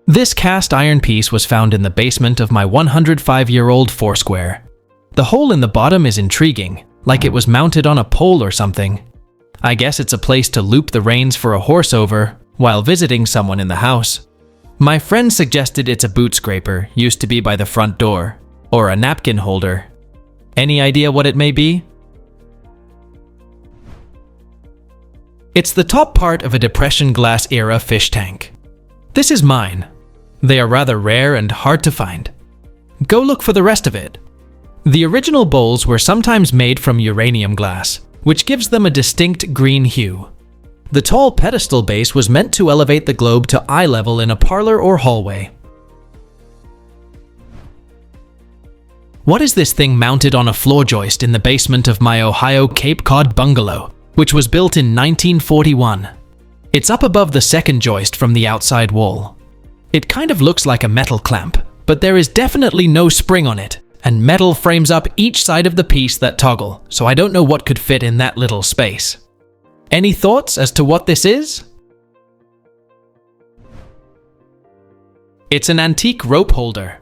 This cast iron piece was found in the basement of my 105-year-old Foursquare. The hole in the bottom is intriguing, like it was mounted on a pole or something. I guess it's a place to loop the reins for a horse over while visiting someone in the house. My friend suggested it's a boot scraper used to be by the front door, or a napkin holder. Any idea what it may be? It's the top part of a Depression glass-era fish tank. This is mine. They are rather rare and hard to find. Go look for the rest of it. The original bowls were sometimes made from uranium glass, which gives them a distinct green hue. The tall pedestal base was meant to elevate the globe to eye level in a parlor or hallway. What is this thing mounted on a floor joist in the basement of my Ohio Cape Cod bungalow, which was built in 1941? It's up above the second joist from the outside wall. It kind of looks like a metal clamp, but there is definitely no spring on it, and metal frames up each side of the piece that toggle, so I don't know what could fit in that little space. Any thoughts as to what this is? It's an antique rope holder.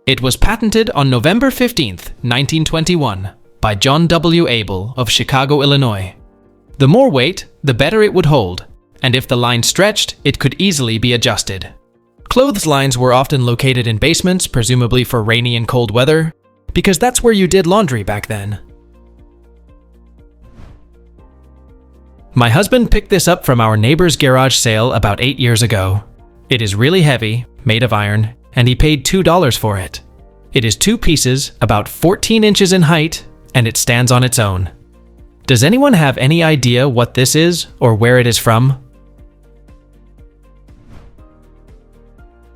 It was patented on November 15th, 1921, by John W. Abel of Chicago, Illinois. The more weight, the better it would hold, and if the line stretched, it could easily be adjusted. Clotheslines were often located in basements, presumably for rainy and cold weather, because that's where you did laundry back then. My husband picked this up from our neighbor's garage sale about 8 years ago. It is really heavy, made of iron, and he paid $2 for it. It is 2 pieces, about 14 inches in height, and it stands on its own. Does anyone have any idea what this is or where it is from?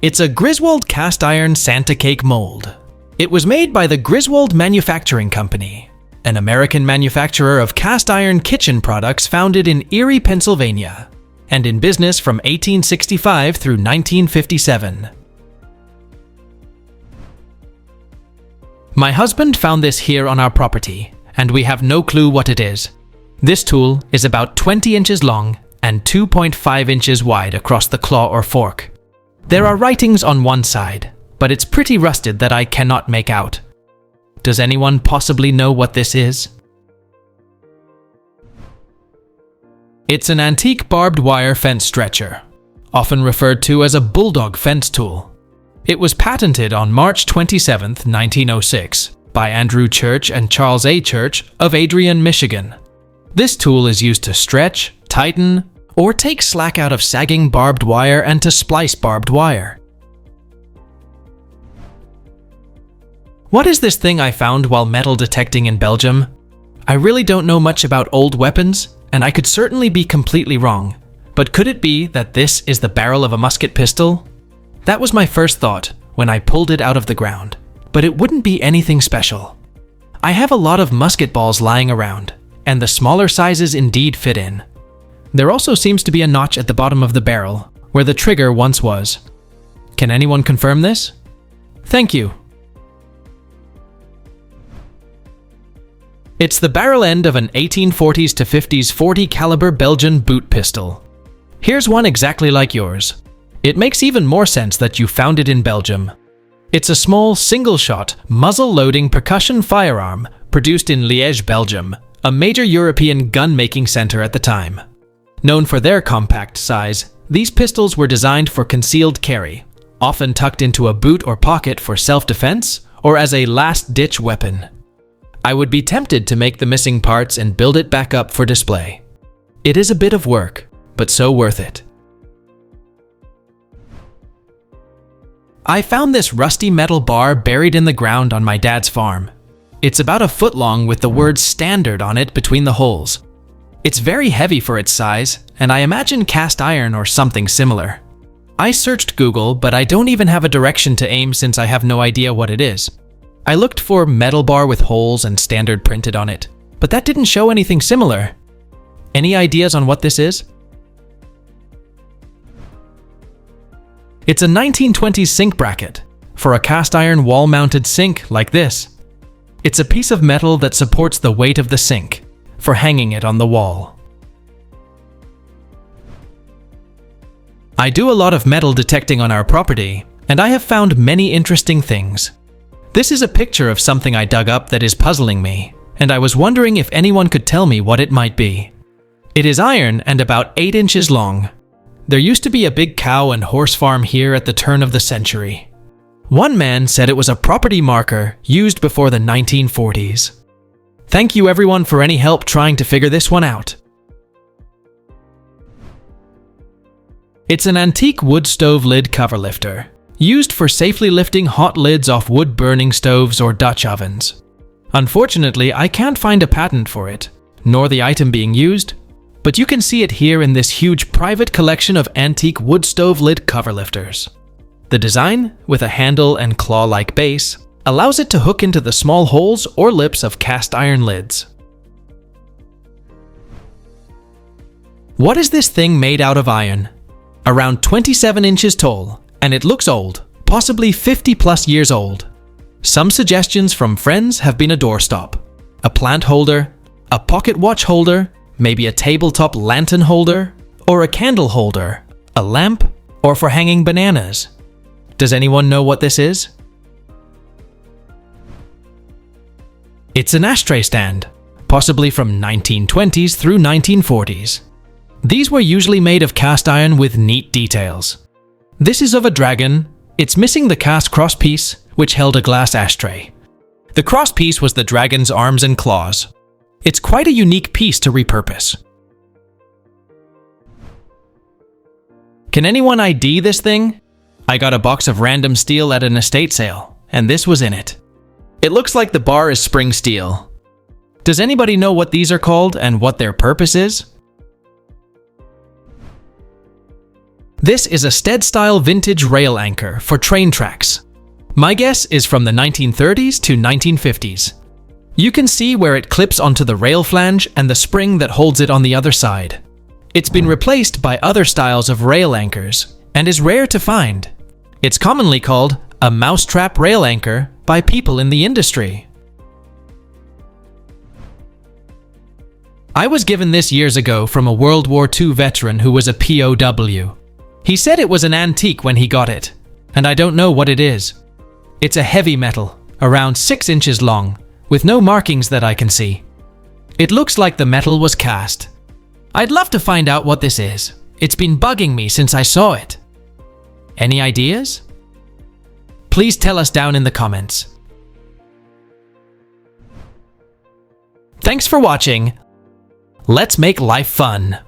It's a Griswold cast iron Santa cake mold. It was made by the Griswold Manufacturing Company, an American manufacturer of cast iron kitchen products founded in Erie, Pennsylvania, and in business from 1865 through 1957. My husband found this here on our property, and we have no clue what it is. This tool is about 20 inches long and 2.5 inches wide across the claw or fork. There are writings on one side, but it's pretty rusted that I cannot make out. Does anyone possibly know what this is? It's an antique barbed wire fence stretcher, often referred to as a bulldog fence tool. It was patented on March 27, 1906, by Andrew Church and Charles A. Church of Adrian, Michigan. This tool is used to stretch, tighten, or take slack out of sagging barbed wire and to splice barbed wire. What is this thing I found while metal detecting in Belgium? I really don't know much about old weapons, and I could certainly be completely wrong. But could it be that this is the barrel of a musket pistol? That was my first thought when I pulled it out of the ground, but it wouldn't be anything special. I have a lot of musket balls lying around, and the smaller sizes indeed fit in. There also seems to be a notch at the bottom of the barrel, where the trigger once was. Can anyone confirm this? Thank you. It's the barrel end of an 1840s to 50s 40 caliber Belgian boot pistol. Here's one exactly like yours. It makes even more sense that you found it in Belgium. It's a small, single-shot, muzzle-loading percussion firearm produced in Liège, Belgium, a major European gun-making center at the time. Known for their compact size, these pistols were designed for concealed carry, often tucked into a boot or pocket for self-defense or as a last-ditch weapon. I would be tempted to make the missing parts and build it back up for display. It is a bit of work, but so worth it. I found this rusty metal bar buried in the ground on my dad's farm. It's about a foot long with the word standard on it between the holes. It's very heavy for its size, and I imagine cast iron or something similar. I searched Google, but I don't even have a direction to aim since I have no idea what it is. I looked for metal bar with holes and standard printed on it, but that didn't show anything similar. Any ideas on what this is? It's a 1920s sink bracket for a cast iron wall-mounted sink like this. It's a piece of metal that supports the weight of the sink for hanging it on the wall. I do a lot of metal detecting on our property, and I have found many interesting things. This is a picture of something I dug up that is puzzling me, and I was wondering if anyone could tell me what it might be. It is iron and about 8 inches long. There used to be a big cow and horse farm here at the turn of the century. One man said it was a property marker used before the 1940s. Thank you everyone for any help trying to figure this one out. It's an antique wood stove lid cover lifter, used for safely lifting hot lids off wood-burning stoves or Dutch ovens. Unfortunately, I can't find a patent for it, nor the item being used, but you can see it here in this huge private collection of antique wood stove lid cover lifters. The design, with a handle and claw-like base, allows it to hook into the small holes or lips of cast iron lids. What is this thing made out of iron? Around 27 inches tall, and it looks old, possibly 50 plus years old. Some suggestions from friends have been a doorstop, a plant holder, a pocket watch holder, maybe a tabletop lantern holder, or a candle holder, a lamp, or for hanging bananas. Does anyone know what this is? It's an ashtray stand, possibly from 1920s through 1940s. These were usually made of cast iron with neat details. This is of a dragon. It's missing the cast crosspiece, which held a glass ashtray. The crosspiece was the dragon's arms and claws. It's quite a unique piece to repurpose. Can anyone ID this thing? I got a box of random steel at an estate sale, and this was in it. It looks like the bar is spring steel. Does anybody know what these are called and what their purpose is? This is a Stead-style vintage rail anchor for train tracks. My guess is from the 1930s to 1950s. You can see where it clips onto the rail flange and the spring that holds it on the other side. It's been replaced by other styles of rail anchors and is rare to find. It's commonly called a mousetrap rail anchor by people in the industry. I was given this years ago from a World War II veteran who was a POW. He said it was an antique when he got it, and I don't know what it is. It's a heavy metal, around 6 inches long, with no markings that I can see. It looks like the metal was cast. I'd love to find out what this is. It's been bugging me since I saw it. Any ideas? Please tell us down in the comments. Thanks for watching. Let's make life fun.